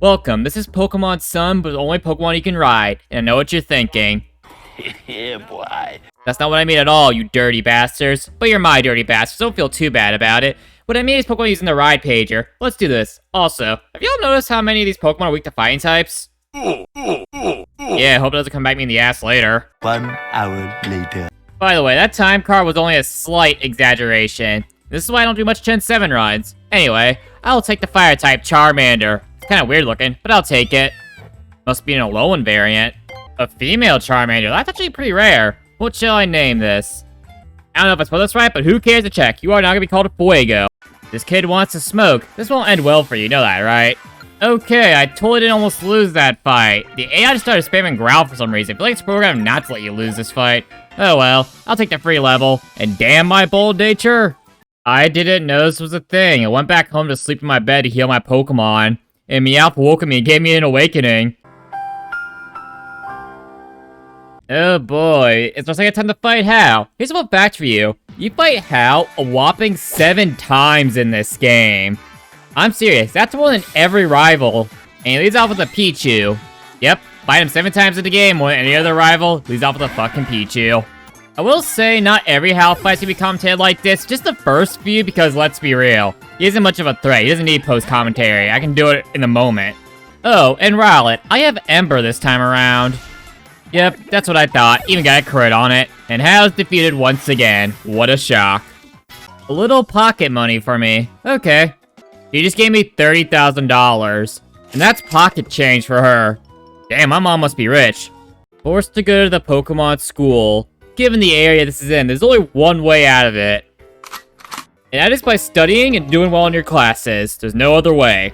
Welcome, this is Pokemon Sun, but the only Pokemon you can ride, and I know what you're thinking. Yeah, boy. That's not what I mean at all, you dirty bastards. But you're my dirty bastards, don't feel too bad about it. What I mean is Pokemon using the ride pager. Let's do this. Also, have y'all noticed how many of these Pokemon are weak to fighting types? Yeah, hope it doesn't come back me in the ass later. 1 hour later. By the way, that time card was only a slight exaggeration. This is why I don't do much Gen 7 runs. Anyway, I'll take the fire type Charmander. It's kind of weird looking, but I'll take it. Must be an Alolan variant. A female Charmander, that's actually pretty rare. What shall I name this? I don't know if I spelled this right, but who cares to check? You are now gonna be called a Fuego. This kid wants to smoke. This won't end well for you, know that, right? Okay, I totally didn't almost lose that fight. The AI just started spamming Growl for some reason. I feel like it's programmed not to let you lose this fight. Oh well, I'll take the free level. And damn my bold nature! I didn't know this was a thing. I went back home to sleep in my bed to heal my Pokemon. And Meowth woke me and gave me an awakening. Oh boy, it's just like a time to fight Hau. Here's a fun fact for you. You fight Hau a whopping 7 times in this game. I'm serious, that's more than every rival. And he leads off with a Pichu. Yep, fight him 7 times in the game, when any other rival leads off with a fucking Pichu. I will say, not every Hau fight can be commentated like this, just the first few, because let's be real. He isn't much of a threat, he doesn't need post-commentary, I can do it in the moment. Oh, and Rowlet, I have Ember this time around. Yep, that's what I thought, even got a crit on it. And Hau's defeated once again, what a shock. A little pocket money for me, okay. She just gave me $30,000, and that's pocket change for her. Damn, my mom must be rich. Forced to go to the Pokemon school. Given the area this is in, there's only one way out of it. And that is by studying and doing well in your classes. There's no other way.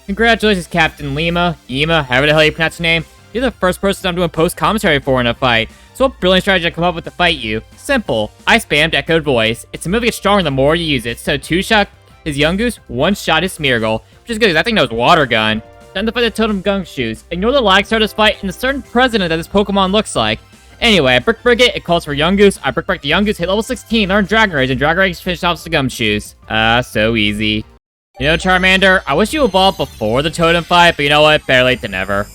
Congratulations, Captain Lima, Yima, however the hell you pronounce your name. You're the first person I'm doing post-commentary for in a fight. So what brilliant strategy did I come up with to fight you? Simple. I spammed Echoed Voice. It's a move that gets stronger the more you use it. So 2-shot his Yungoos, 1-shot his Smeargle. Which is good because that thing knows Water Gun. Time to fight the Totem Gumshoos. Ignore the lag start this fight and the certain president that this Pokemon looks like. Anyway, I Brick Break it calls for Yungoos. I Brick Break the Yungoos, hit level 16, learn Dragon Rage, and Dragon Rage finish off the Gumshoos. So easy. You know, Charmander, I wish you evolved before the Totem fight, but you know what? Better late than never.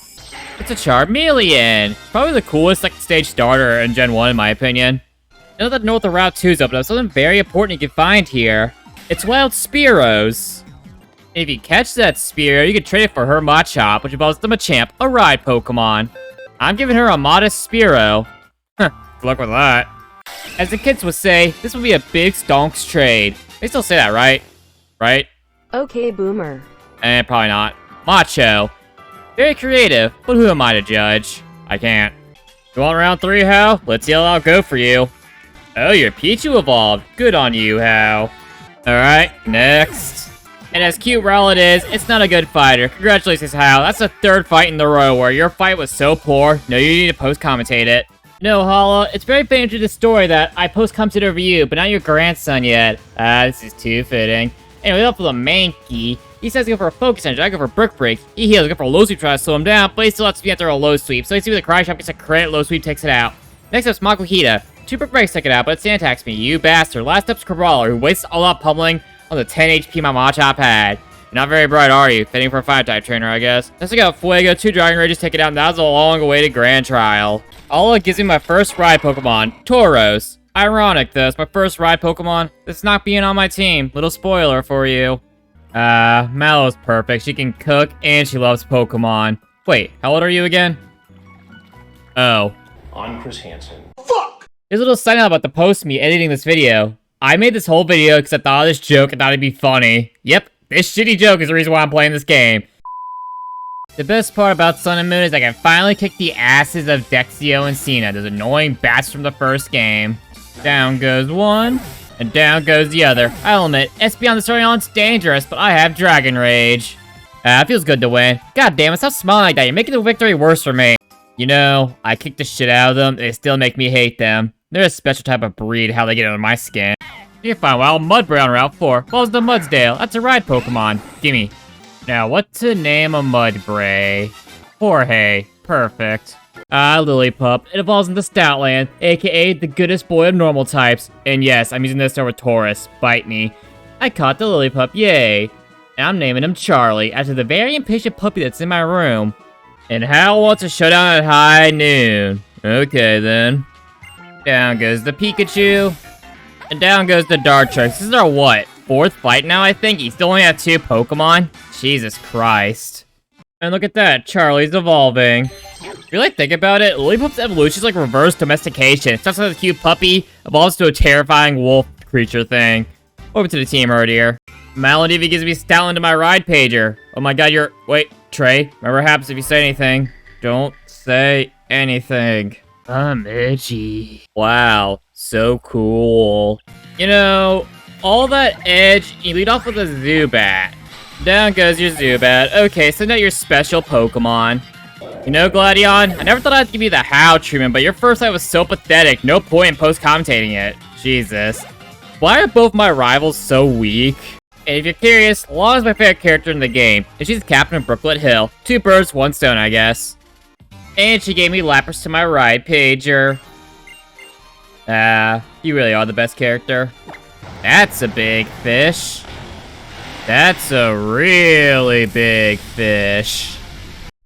It's a Charmeleon! Probably the coolest second stage starter in Gen 1, in my opinion. I know that North of Route 2 is open up, something very important you can find here. It's Wild Spearows. If you catch that Spearow, you can trade it for her Machop, which evolves the Machamp, a ride Pokemon. I'm giving her a modest Spearow. Huh, good luck with that. As the kids would say, this would be a big stonks trade. They still say that, right? Right? Okay, boomer. Probably not. Macho. Very creative, but who am I to judge? I can't. You want round 3, Hau? Let's see how I'll go for you. Oh, your Pichu evolved. Good on you, Hau. Alright, next. And as cute Rowlet is, it's not a good fighter. Congratulations, Hau. That's the 3rd fight in the row where your fight was so poor, no, you need to post-commentate it. No, Hala, it's very fair to the story that I post-commentated over you, but not your grandson yet. This is too fitting. Anyway, up for the Mankey. He says to go for a Focus Energy, I go for a Brick Break. He heals, I go for a Low Sweep, try to slow him down, but he still lets me enter a Low Sweep. So you see with the Cry Shop gets a crit, Low Sweep takes it out. Next up's Makuhita. 2 Brick Breaks take it out, but it sand attacks me, you bastard. Last up's Crabrawler, who wastes all out pummeling on the 10 HP my Machop had. You're not very bright, are you? Fitting for a Fire-type trainer, I guess. Next I got Fuego, 2 Dragon Rages take it out, and that was a long-awaited Grand Trial. All it gives me my first ride Pokemon, Tauros. Ironic, though, it's my first ride Pokemon. It's not being on my team. Little spoiler for you. Mallow's perfect. She can cook, and she loves Pokemon. Wait, how old are you again? Oh. I'm Chris Hansen. Here's a little sign out about the post me editing this video. I made this whole video because I thought of this joke and thought it'd be funny. Yep, this shitty joke is the reason why I'm playing this game. The best part about Sun and Moon is I can finally kick the asses of Dexio and Cena, those annoying bats from the first game. Down goes one, and down goes the other. I'll admit, Espeon the Storyon's dangerous, but I have Dragon Rage. It feels good to win. God damn it, stop smiling like that. You're making the victory worse for me. You know, I kick the shit out of them, they still make me hate them. They're a special type of breed, how they get under my skin. You can find Wild Mudbray on Route 4. Falls the Mudsdale. That's a ride Pokemon. Gimme. Now, what to name a Mudbray? Jorge. Perfect. Lillipup. It evolves into Stoutland, aka the goodest boy of normal types. And yes, I'm using this over Taurus. Bite me. I caught the Lillipup. Yay. and I'm naming him Charlie, after the very impatient puppy that's in my room. And Hal wants a showdown at high noon. Okay, then. Down goes the Pikachu, and down goes the Dartrix. This is our, what, 4th fight now, I think? He still only has 2 Pokemon? Jesus Christ. And look at that, Charlie's evolving. If you really think about it, Lilliput's evolution is like reverse domestication. It starts with a cute puppy, evolves to a terrifying wolf creature thing. Over to the team right here. Maladivi gives me Stoutland to my ride pager. Oh my god, wait, Trey, remember what happens if you say anything. Don't say anything. I'm edgy. Wow, so cool. You know, all that edge, you lead off with a Zubat. Down goes your Zubat. Okay, so now your special Pokemon. You know, Gladion, I never thought I'd give you the How treatment, but your first fight was so pathetic, no point in post-commentating it. Jesus. Why are both my rivals so weak? And if you're curious, Lana's my favorite character in the game, and she's the captain of Brooklet Hill. 2 birds, 1 stone, I guess. And she gave me Lapras to my ride pager. You really are the best character. That's a big fish. That's a really big fish.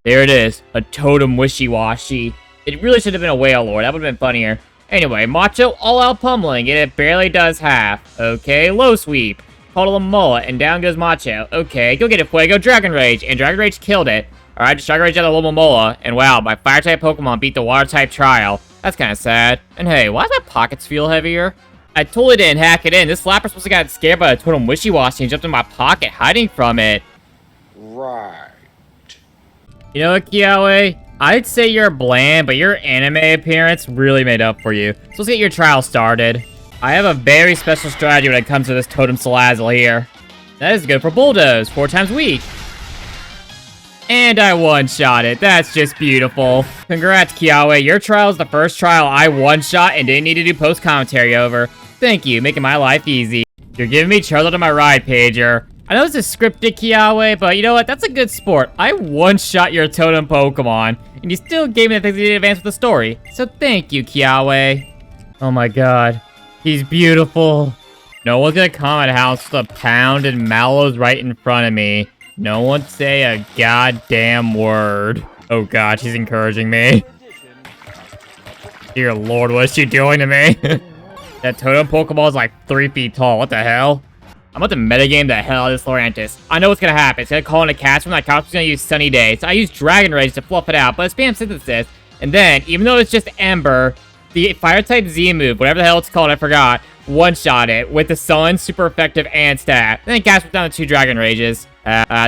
There it is, a totem wishy-washy. It really should have been a whale lord, that would have been funnier. Anyway, Macho all-out pummeling, and it barely does half. Okay, low sweep. Total mullet, and down goes Macho. Okay, go get it, Fuego, Dragon Rage, and Dragon Rage killed it. Alright, just Dragon Rage out of Lomomola, and wow, my Fire-type Pokemon beat the Water-type Trial. That's kinda sad. And hey, why does my pockets feel heavier? I totally didn't hack it in. This Lapras must have got scared by a totem wishy-washy and jumped in my pocket, hiding from it. Right. You know what, Kiawe? I'd say you're bland, but your anime appearance really made up for you. So let's get your trial started. I have a very special strategy when it comes to this Totem Salazzle here. That is good for Bulldoze, 4 times weak. And I one-shot it. That's just beautiful. Congrats, Kiawe. Your trial is the first trial I one-shot and didn't need to do post-commentary over. Thank you, making my life easy. You're giving me Charlotte on my ride pager. I know this is scripted, Kiawe, but you know what? That's a good sport. I one-shot your totem Pokemon, and you still gave me the things you didn't advance with the story. So thank you, Kiawe. Oh my god. He's beautiful. No one's gonna comment how it's a pound and Mallow's right in front of me. No one say a goddamn word. Oh god, she's encouraging me. Dear lord, what is she doing to me? That totem Pokeball is like 3 feet tall. What the hell? I'm about to metagame the hell out of this Lurantis. I know what's gonna happen. It's gonna call in a catch when that catch is gonna use Sunny Day. So I use Dragon Rage to fluff it out, but it's spam Synthesis. And then, even though it's just Ember, the Fire-type Z move, whatever the hell it's called, I forgot, one-shot it with the Sun, super effective and stat. Then cast down to 2 Dragon Rages.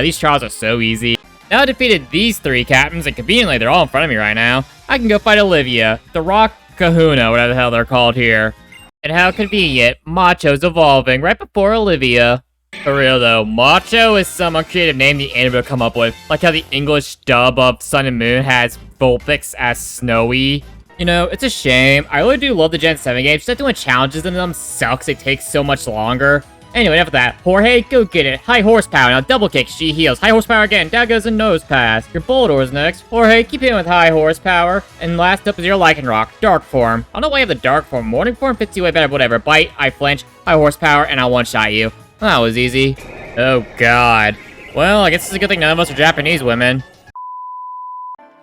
These trials are so easy. Now I defeated these 3 captains, and conveniently they're all in front of me right now. I can go fight Olivia, the Rock Kahuna, whatever the hell they're called here. And how convenient, Macho's evolving right before Olivia. For real though, Macho is some uncreative name the anime will come up with, like how the English dub of Sun and Moon has Vulpix as Snowy. You know, it's a shame. I really do love the Gen 7 games, just that doing challenges in them sucks, it takes so much longer. Anyway, enough of that. Jorge, go get it. High horsepower. Now double kick. She heals. High horsepower again. Down goes the nose pass. Your Bulbasaur's next. Jorge, keep hitting with high horsepower. And last up is your Lycanroc. Dark form. I don't know why you have the dark form. Morning form fits you way better. Whatever. Bite. I flinch. High horsepower. And I'll one-shot you. That was easy. Oh, God. Well, I guess it's a good thing none of us are Japanese women.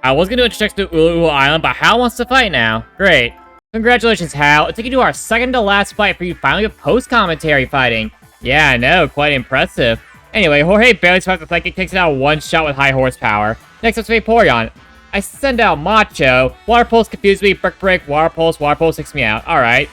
I was going to introduce to Ulu Ulu Island, but Hal wants to fight now. Great. Congratulations, Hal. It's taking you to our second to last fight for you finally with post-commentary fighting. Yeah, I know. Quite impressive. Anyway, Jorge barely survives the psychic, takes it out one shot with high horsepower. Next up's Vaporeon. I send out Macho. Water Pulse confused me. Brick Break. Water Pulse takes me out. Alright.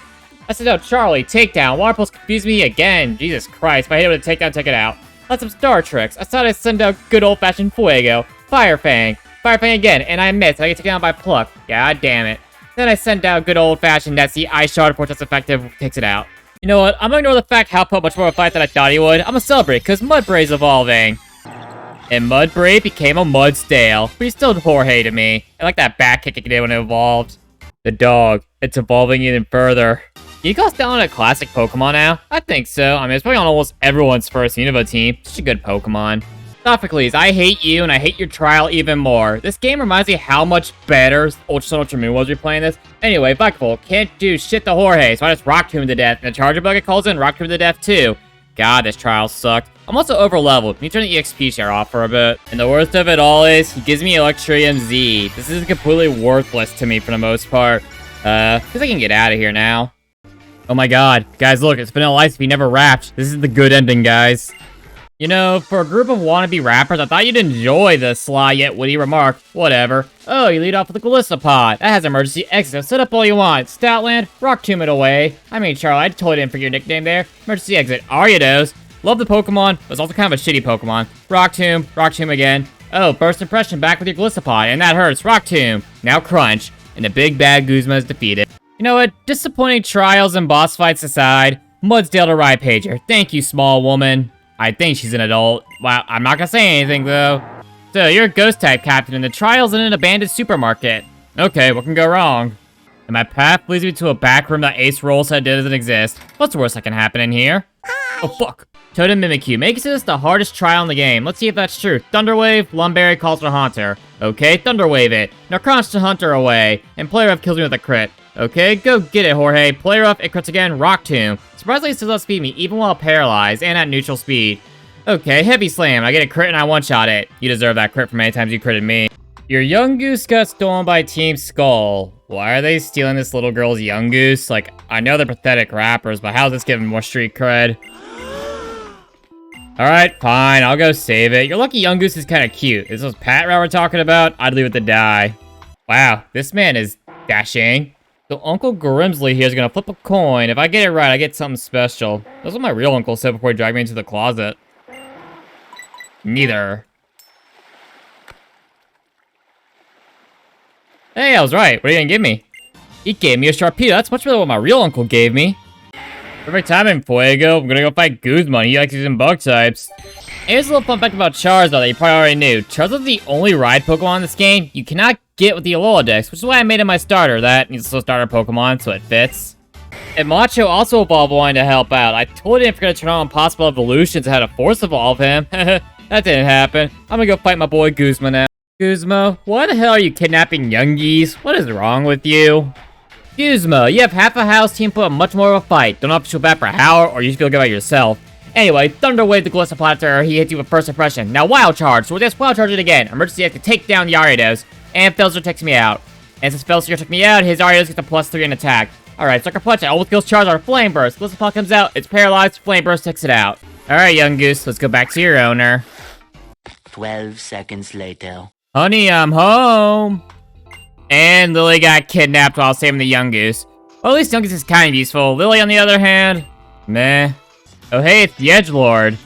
I send out Charlie. Takedown. Water Pulse confused me again. Jesus Christ. If I hit it with a takedown, take it out. That's some Star Tricks. I thought I'd send out good old-fashioned Fuego. Fire Fang. Fire Fang again, and I missed. I get taken down by Pluck. God damn it. Then I send out good old-fashioned that's the Ice Shard before that's effective, takes it out. You know what? I'm gonna ignore the fact how put much more of a fight than I thought he would. I'm gonna celebrate, because Mudbray's evolving. And Mudbray became a Mudstale, but he's still Jorge to me. I like that back kick it did when it evolved. The dog. It's evolving even further. Can you call Stallion a classic Pokemon now? I think so. I mean, it's probably on almost everyone's first Unova team. Such a good Pokemon. Sophocles, I hate you, and I hate your trial even more. This game reminds me how much better Ultra Sun Ultra Moon was replaying this. Anyway, Buckful can't do shit to Jorge, so I just Rock Tomb to death, and the Charger Bucket calls in Rock Tomb to death too. God, this trial sucked. I'm also over leveled. Can you turn the EXP share off for a bit? And the worst of it all is, he gives me Electrium Z. This is completely worthless to me for the most part. Because I can get out of here now. Oh my god. Guys, look, it's Vanilla Ice if he never rapped. This is the good ending, guys. You know, for a group of wannabe rappers, I thought you'd enjoy the sly yet witty remark. Whatever. Oh, you lead off with the Galissapod. That has emergency exit. Set up all you want. Stoutland, Rock Tomb it away. I mean, Charlie, I totally didn't forget your nickname there. Emergency exit. Ariados. Love the Pokemon, but it's also kind of a shitty Pokemon. Rock Tomb again. Oh, Burst Impression back with your Galissapod, and that hurts. Rock Tomb. Now Crunch. And the big bad Guzma is defeated. You know what? Disappointing trials and boss fights aside, Mudsdale to Rhypager. Thank you, small woman. I think she's an adult. Wow, I'm not gonna say anything, though. So, you're a ghost-type captain in the trials in an abandoned supermarket. Okay, what can go wrong? And my path leads me to a back room that Ace Roll said doesn't exist. What's the worst that can happen in here? Oh, fuck. Totem Mimikyu makes this the hardest trial in the game. Let's see if that's true. Thunderwave, Lumberry calls to Haunter. Okay, Thunderwave it. Now Crunch to Hunter away. And Play Rough kills me with a crit. Okay, go get it, Jorge. Play Rough, it crits again, Rock Tomb. Surprisingly, it still does speed me, even while paralyzed and at neutral speed. Okay, Heavy Slam. I get a crit and I one-shot it. You deserve that crit for many times you critted me. Your young goose got stolen by Team Skull. Why are they stealing this little girl's young goose? Like, I know they're pathetic rappers, but how's this giving more street cred? Alright, fine, I'll go save it. Your lucky young goose is kind of cute. Is this Pat Row we're talking about? I'd leave it to die. Wow, this man is dashing. So Uncle Grimsley here is gonna flip a coin. If I get it right, I get something special. That's what my real uncle said before he dragged me into the closet. Neither. Hey, I was right. What are you gonna give me? He gave me a Sharpedo. That's much better than what my real uncle gave me. Perfect timing, Fuego. I'm gonna go fight Guzman. He likes using bug types. Here's a little fun fact about Charizard that you probably already knew. Charizard is the only ride Pokemon in this game you cannot get with the Alola Dex, which is why I made it my starter. That needs to starter Pokemon, so it fits. And Macho also evolved one to help out. I totally didn't forget to turn on possible evolutions and how to force evolve him. That didn't happen. I'm gonna go fight my boy Guzma now. Guzma, why the hell are you kidnapping youngies? What is wrong with you? Guzma, you have half a house team put up much more of a fight. Don't have to feel bad for Howard, or you just feel good about yourself. Anyway, Thunder Wave the Galissapod after he hits you with First Impression. Now Wild Charge, so we'll just Wild Charge it again. Emergency has to take down the Ariados. And Felser takes me out. And since Felser took me out, his Ariados gets a +3 in attack. Alright, Sucker Punch, I almost kills Charizard. Flame Burst. Galissapod comes out, it's paralyzed, Flame Burst takes it out. Alright, young goose, let's go back to your owner. 12 seconds later. Honey, I'm home. And Lily got kidnapped while saving the young goose. Well, at least young goose is kind of useful. Lily, on the other hand, meh. Oh, hey, it's the Edgelord.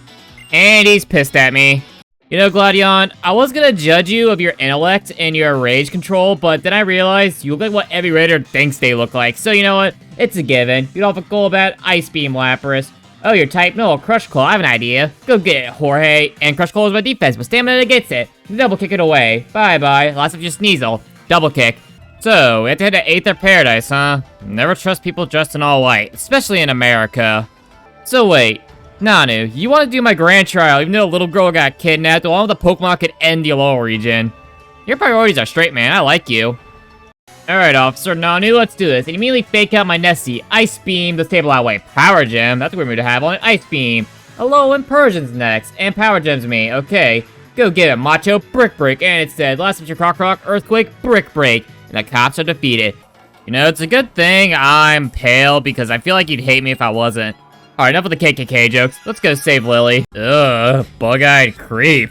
And he's pissed at me. You know, Gladion, I was gonna judge you of your intellect and your rage control, but then I realized you look like what every raider thinks they look like. So you know what? It's a given. You don't have a Golbat, Ice Beam, Lapras. Oh, you're type no, Crush Claw. I have an idea. Go get it, Jorge. And Crush Claw is my defense, but Stamina gets it. Double kick it away. Bye-bye. Last of your Sneasel. Double kick. So, we have to head to Aether Paradise, huh? Never trust people dressed in all white, especially in America. So wait, Nanu, you want to do my grand trial even though a little girl got kidnapped along with the Pokemon could end the Alola region? Your priorities are straight, man. I like you. Alright, Officer Nanu, let's do this. And immediately fake out my Nessie. Ice Beam, the stable outway. Power Gem, that's a weird move to have on it. Ice Beam. Alolan Persian's next. And Power Gem's me. Okay. Go get it, Macho. Brick Break. And it's dead. Last of your Croc Rock, Earthquake, Brick Break. And the cops are defeated. You know, it's a good thing I'm pale because I feel like you'd hate me if I wasn't. Alright, enough of the KKK jokes. Let's go save Lily. Ugh, bug-eyed creep.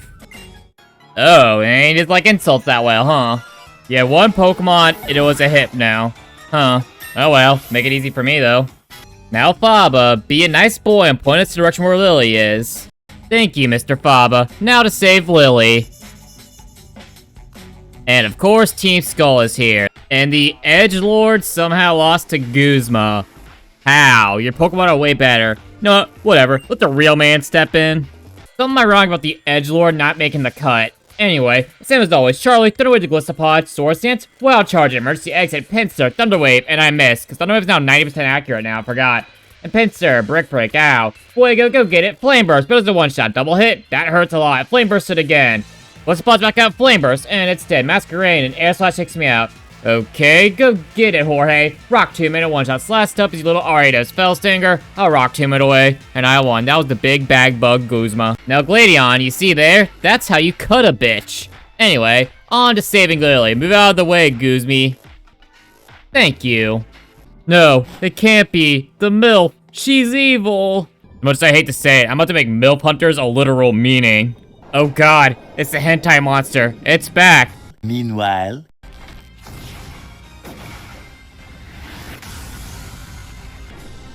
Oh, and it's like insults that well, huh? Yeah, one Pokemon, and it was a Hypno. Huh. Oh well, make it easy for me, though. Now, Faba, be a nice boy and point us to the direction where Lily is. Thank you, Mr. Faba. Now to save Lily. And of course, Team Skull is here. And the Edgelord somehow lost to Guzma. How? Your Pokemon are way better. No, whatever. Let the real man step in. Something am I wrong about the Edgelord not making the cut? Anyway, same as always, Charlie, Thunder Wave to Galissapod, Swords Dance, Wild Charge, Emergency Exit, Pinsir, Thunder Wave, and I missed, because Thunder Wave is now 90% accurate now, I forgot. And Pinsir, Brick Break, ow. Fuego, go get it, Flame Burst, but it's a one-shot, double hit, that hurts a lot, Flame Burst it again. Galissapod's back out, Flame Burst, and it's dead, Masquerade, and Air Slash takes me out. Okay, go get it, Jorge. Rock Tomb in a one-shot. Last up is your little Ariados Fell Stinger. I'll Rock Tomb it away. And I won. That was the big bag bug Guzma. Now, Gladion, you see there? That's how you cut a bitch. Anyway, on to saving Lily. Move out of the way, Guzmi. Thank you. No, it can't be. The MILF. She's evil. As much as I hate to say it, I'm about to make MILF hunters a literal meaning. Oh god, it's the hentai monster. It's back. Meanwhile,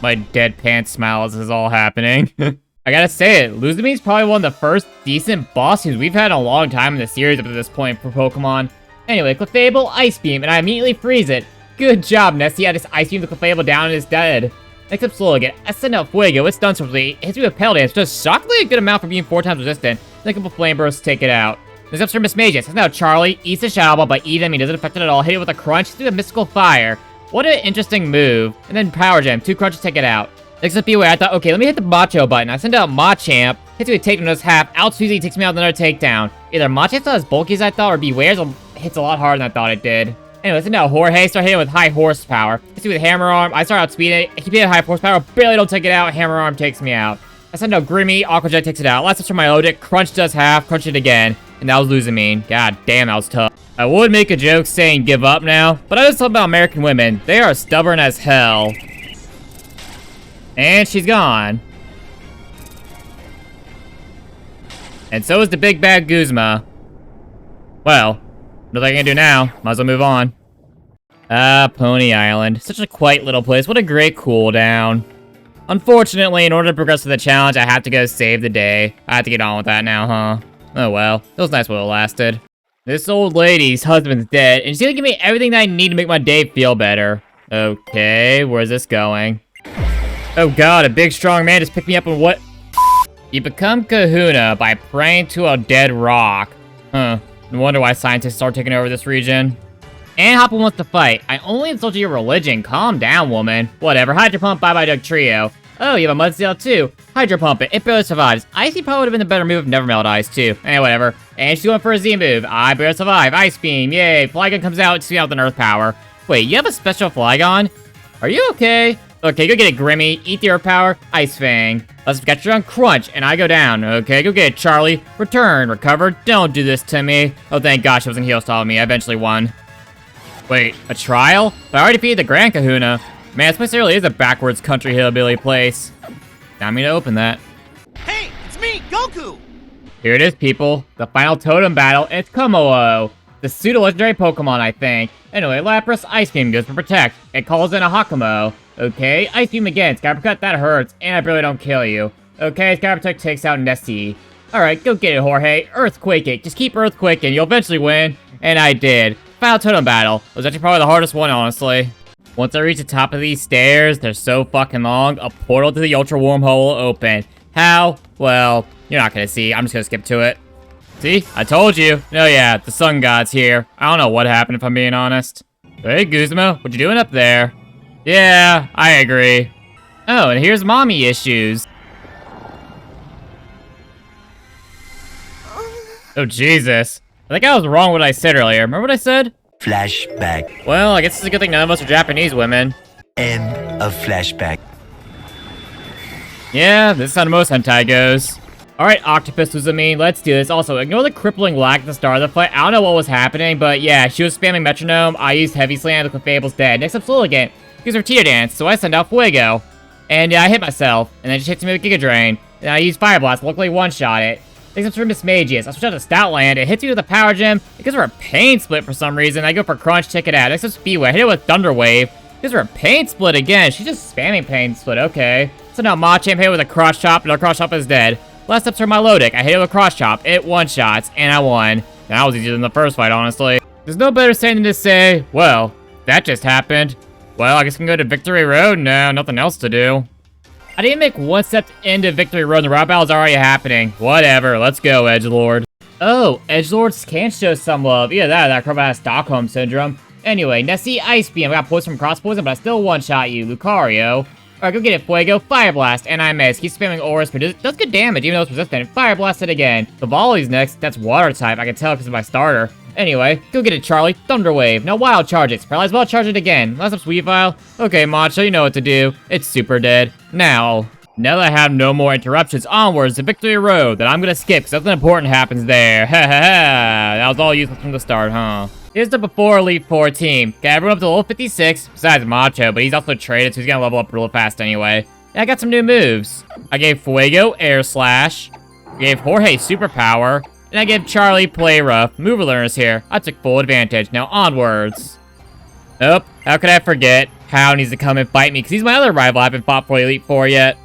My deadpan smile as this is all happening. I gotta say it, Luzame's probably one of the first decent bosses we've had in a long time in the series up to this point for Pokemon. Anyway, Clefable Ice Beam, and I immediately freeze it. Good job, Nessie. I just Ice Beam the Clefable down and it's dead. Next up, Slowget. I send out Fuego. It's done swiftly. It hits me with Pale Dance, just shockingly a good amount for being 4 times resistant. Then a couple Flame Bursts to take it out. Next up, Sir Miss Magus. Send out Charlie. Eats the Shadow Ball, but eat him. He doesn't affect it at all. Hit it with a Crunch. Hits it with Mystical Fire. What an interesting move. And then Power Gem. 2 crunches, take it out. Next up, Beware. I thought, okay, let me hit the Macho button. I send out Machamp. Hits me with Takedown, does half. Out Suzy takes me out with another takedown. Either Machamp's not as bulky as I thought, or Beware's hits a lot harder than I thought it did. Anyway, send out Jorge. Start hitting with high horsepower. Hits me with Hammer Arm. I start outspeeding it. I keep hitting high horsepower. Barely don't take it out. Hammer Arm takes me out. I send out Grimmy. Aqua Jet takes it out. Last up for my Odic. Crunch does half. Crunch it again. And that was Luzamine. God damn, that was tough. I would make a joke saying give up now, but I just thought about American women. They are stubborn as hell. And she's gone. And so is the big bad Guzma. Well, nothing I can do now. Might as well move on. Pony Island. Such a quiet little place. What a great cooldown. Unfortunately, in order to progress to the challenge, I have to go save the day. I have to get on with that now, huh? Oh well. It was nice while it lasted. This old lady's husband's dead, and she's gonna give me everything that I need to make my day feel better. Okay, where's this going? Oh god, a big strong man just picked me up and what? You become Kahuna by praying to a dead rock. Huh. No wonder why scientists start taking over this region. And Hopper wants to fight. I only insulted your religion. Calm down, woman. Whatever. Hydro Pump, bye-bye, Doug Trio. Oh, you have a Mudseal too. Hydro Pump it. It barely survives. Icy probably would have been the better move if Nevermelt Ice too. Whatever. And she's going for a Z move. I barely survive. Ice Beam. Yay. Flygon comes out. Takes me out with an Earth Power. Wait, you have a special Flygon? Are you okay? Okay, go get it, Grimmy. Eat the Earth Power. Ice Fang. Let's get you on Crunch, and I go down. Okay, go get it, Charlie. Return. Recover. Don't do this to me. Oh, thank gosh, it wasn't Heal Stall me. I eventually won. Wait, a trial? But I already defeated the Grand Kahuna. Man, this place really is a backwards country hillbilly place. Time me to open that. Hey, it's me, Goku! Here it is, people. The final totem battle. It's Kommo-o. The pseudo-legendary Pokemon, I think. Anyway, Lapras, Ice Beam goes for Protect. It calls in a Hakumo. Okay, Ice Beam again. Sky Cut, that hurts. And I barely don't kill you. Okay, Sky Protect takes out Nessie. Alright, go get it, Jorge. Earthquake it. Just keep Earthquaking. You'll eventually win. And I did. Final totem battle. It was actually probably the hardest one, honestly. Once I reach the top of these stairs, they're so fucking long, a portal to the Ultra Wormhole will open. How? Well, you're not gonna see. I'm just gonna skip to it. See? I told you. Oh yeah, the Sun God's here. I don't know what happened if I'm being honest. Hey, Guzma, what you doing up there? Yeah, I agree. Oh, and here's mommy issues. Oh, Jesus. I think I was wrong with what I said earlier. Remember what I said? flashback. Well, I guess it's a good thing none of us are Japanese women. End of flashback. Yeah, this is how most hentai goes. Alright, Octopus Luzamine, let's do this. Also, ignore the crippling lag at the start of the fight. I don't know what was happening, but yeah, she was spamming Metronome. I used Heavy Slam, the Clefable's dead. Next up, Slowligan. Gives her Teeter Dance, so I send out Fuego. And yeah, I hit myself, and then she hits me with Giga Drain. And I use Fire Blast, luckily one-shot it. Next up for Miss Magius. I switch out to Stoutland. It hits me with a Power Gem. It gives her a Pain Split for some reason. I go for Crunch, check it out. Next up, Speedway. I hit it with Thunder Wave. Gives her a Pain Split again. She's just spamming Pain Split, okay. So now Machamp hit it with a Cross Chop, and our Cross Chop is dead. Last up's for Milotic. I hit it with Cross Chop. It one-shots, and I won. That was easier than the first fight, honestly. There's no better saying than to say, well, that just happened. Well, I guess I can go to Victory Road now. Nothing else to do. I didn't make one step into Victory Road, and the route battle's already happening. Whatever, let's go, Edgelord. Oh, Edgelords can show some love. Either that or that acrobat has Stockholm Syndrome. Anyway, Nessie Ice Beam. I got poison from Cross Poison, but I still one-shot you, Lucario. Alright, go get it, Fuego. Fire Blast, and I miss. He's spamming Auras, but it does good damage, even though it's resistant. Fire Blast it again. The Volley's next. That's Water type. I can tell because of my starter. Anyway, go get it, Charlie. Thunder Wave. Now Wild Charge it. Paralyze Wild Charge it again. Last up Weavile. Okay, Macho, you know what to do. It's super dead. Now that I have no more interruptions, onwards to Victory Road that I'm gonna skip because something important happens there. Ha ha ha. That was all useless from the start, huh? Here's the before Elite Four team. Got everyone up to level 56, besides Macho, but he's also traded, so he's gonna level up real fast anyway. And I got some new moves. I gave Fuego Air Slash, gave Jorge Superpower, and I gave Charlie Play Rough. Mover learners here. I took full advantage. Now onwards. Oh, how could I forget? Hao needs to come and fight me, because he's my other rival I haven't fought for Elite Four yet.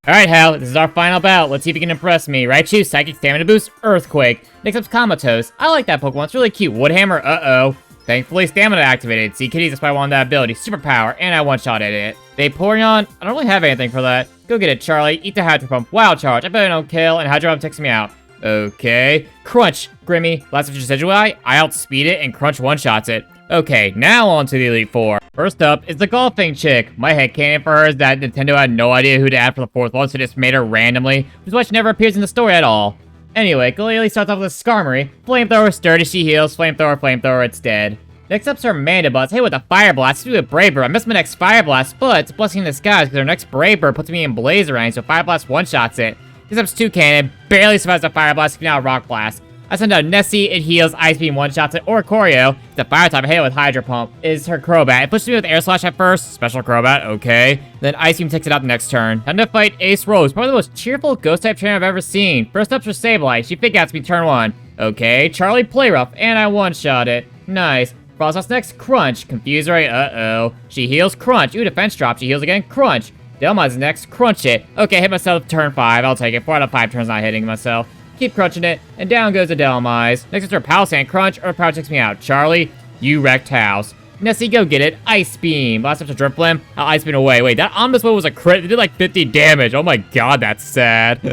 Alright, Hal, this is our final bout. Let's see if you can impress me. Raichu, Psychic Stamina Boost, Earthquake. Next up's Comatose. I like that Pokemon. It's really cute. Woodhammer, uh-oh. Thankfully, Stamina activated. Sea Kitties, that's why I wanted that ability. Superpower, and I one-shotted it. Vaporeon, I don't really have anything for that. Go get it, Charlie. Eat the Hydro Pump. Wild Charge. I bet I don't kill, and Hydro Pump takes me out. Okay. Crunch, Grimmy. Last of your Decidueye. I outspeed it, and Crunch one-shots it. Okay, now on to the Elite Four. First up is the golfing chick. My headcanon for her is that Nintendo had no idea who to add for the fourth one, so just made her randomly, which is why she never appears in the story at all. Anyway, Glalie starts off with a Skarmory. Flamethrower, sturdy, she heals. Flamethrower, it's dead. Next up's her Mandibuzz. Hey, with the Fire Blast, do a Brave Bird. I missed my next Fire Blast, but it's a blessing in disguise because her next Brave Bird puts me in Blaze range, so Fire Blast one-shots it. Next up's Toucannon. Barely survives the Fire Blast, now Rock Blast. I send out Nessie, it heals, Ice Beam one-shots it, or Corio, the fire type, hey, with Hydro Pump, is her Crobat. It pushes me with Air Slash at first, special Crobat, okay. Then Ice Beam takes it out the next turn. Time to fight Ace Rose, probably the most cheerful Ghost-type trainer I've ever seen. First up's for Sableye, she fake outs me turn 1. Okay, Charlie Play Rough, and I one-shot it. Nice. Frostlass next, Crunch, Confuse Ray, uh-oh. She heals, Crunch, ooh, defense drop, she heals again, Crunch. Delmize next, Crunch it. Okay, hit myself turn 5, I'll take it. 4 out of 5 turns not hitting myself. Keep crunching it, and down goes the Delmize. Next is her Palisand Crunch, or Power takes me out. Charlie, you wrecked house. Nessie, go get it. Ice Beam. Last up to Drifblim. I'll Ice Beam away. Wait, that Omnibus was a crit. It did like 50 damage. Oh my god, that's sad.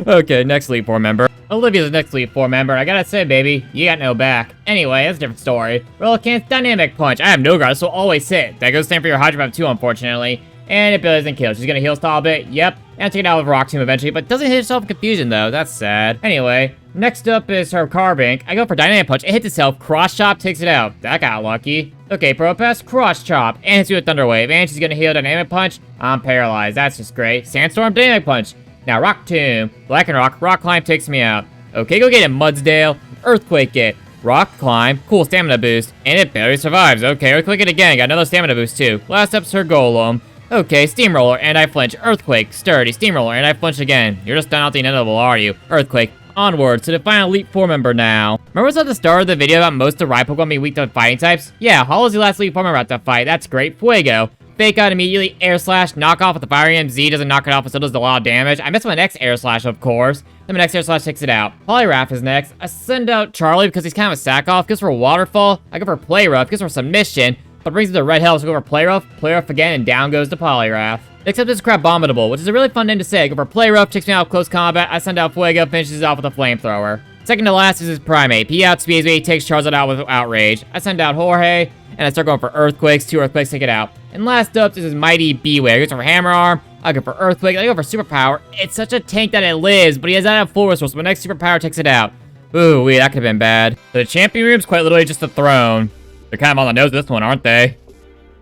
Okay, next Elite Four member. Olivia's the next Elite Four member. I gotta say, baby, you got no back. Anyway, that's a different story. Relicanth Dynamic Punch. I have no guard, so always hit. That goes the same for your Hydro Pump too, unfortunately. And it doesn't kill. She's gonna heal stall a bit. Yep. And take it out with Rock Tomb eventually, but doesn't hit itself in Confusion though. That's sad. Anyway, next up is her Carbink. I go for Dynamic Punch. It hits itself. Cross Chop takes it out. That got lucky. Okay, Propass, Cross Chop. And hits you with Thunder Wave. And she's gonna heal Dynamic Punch. I'm paralyzed. That's just great. Sandstorm, Dynamic Punch. Now Rock Tomb. Black and Rock Climb takes me out. Okay, go get it, Mudsdale. Earthquake it. Rock Climb. Cool stamina boost. And it barely survives. Okay, Earthquake it again. Got another stamina boost too. Last up's her Golem. Okay, Steamroller, and I flinch. Earthquake, sturdy, Steamroller, and I flinch again. You're just done out the inevitable, are you? Earthquake, onward to the final Elite Four member now. Remember what's at the start of the video about most of the ride Pokemon being weak to fighting types? Yeah, Hollow is the last Elite Four member out to fight. That's great. Fuego. Fake out immediately, Air Slash, knock off with the Fire EMZ, doesn't knock it off, but still does a lot of damage. I missed my next Air Slash, of course. Then my next Air Slash takes it out. Poliwrath is next. I send out Charlie because he's kind of a sack-off. Goes for Waterfall. I go for Play Rough. Goes for Submission. But brings it to Red Hill, so go for Play Rough again, and down goes the Poliwrath. Next up is Crabominable, which is a really fun name to say. I go for Play Rough, takes me out close combat. I send out Fuego, finishes off with a Flamethrower. Second to last is his Primate. He outspeeds me, takes Charizard out with Outrage. I send out Jorge, and I start going for Earthquakes. 2 Earthquakes take it out. And last up is his Mighty Bewear. He goes for Hammer Arm. I go for Earthquake. I go for Superpower. It's such a tank that it lives, but he has that at full resource. So my next Superpower takes it out. Ooh, wait, that could have been bad. The champion room's quite literally just a throne. They're kind of on the nose of this one, aren't they?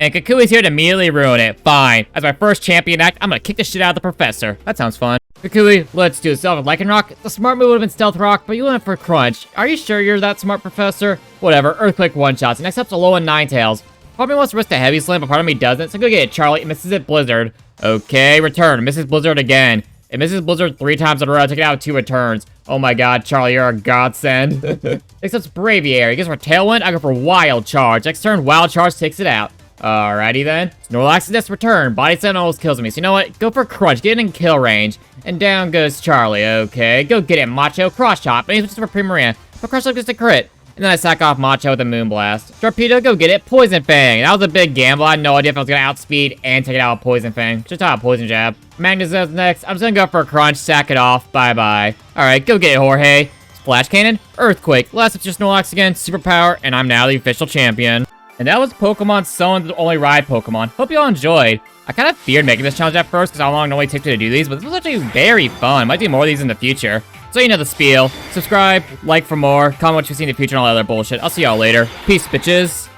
And Kukui's here to immediately ruin it. Fine. As my first champion act, I'm gonna kick the shit out of the professor. That sounds fun. Kukui, let's do Stealth with Lycanroc. The smart move would have been Stealth Rock, but you went for Crunch. Are you sure you're that smart, Professor? Whatever, Earthquake one-shots. Next up's Alolan Ninetales. Part of me wants to risk the Heavy Slam, but part of me doesn't, so go get it, Charlie. It misses it, Blizzard. Okay, return. Misses Blizzard again. It misses Blizzard 3 times in a row. Take it out with 2 returns. Oh my god, Charlie, you're a godsend. Next up's Braviary. He goes for Tailwind. I go for Wild Charge. Next turn, Wild Charge takes it out. Alrighty then. Snorlax is this return. Body Slam almost kills me. So you know what? Go for Crunch. Get in kill range. And down goes Charlie. Okay, go get it, Macho. Cross Chop. And he switches for Primarina. But Crush gets a crit. And then I sack off Macho with a Moonblast. Torpedo, go get it. Poison Fang. That was a big gamble. I had no idea if I was going to outspeed and take it out with Poison Fang. Just out Poison Jab. Magnezone next. I'm just going to go for a Crunch. Sack it off. Bye-bye. Alright, go get it, Jorge. Splash Cannon. Earthquake. Last it's just Snorlax again. Superpower. And I'm now the official champion. And that was Pokemon Sun's only ride Pokemon. Hope you all enjoyed. I kind of feared making this challenge at first because how long it normally takes me to do these, but this was actually very fun. Might do more of these in the future. So you know the spiel. Subscribe, like for more, comment what you see in the future and all that other bullshit. I'll see y'all later. Peace, bitches.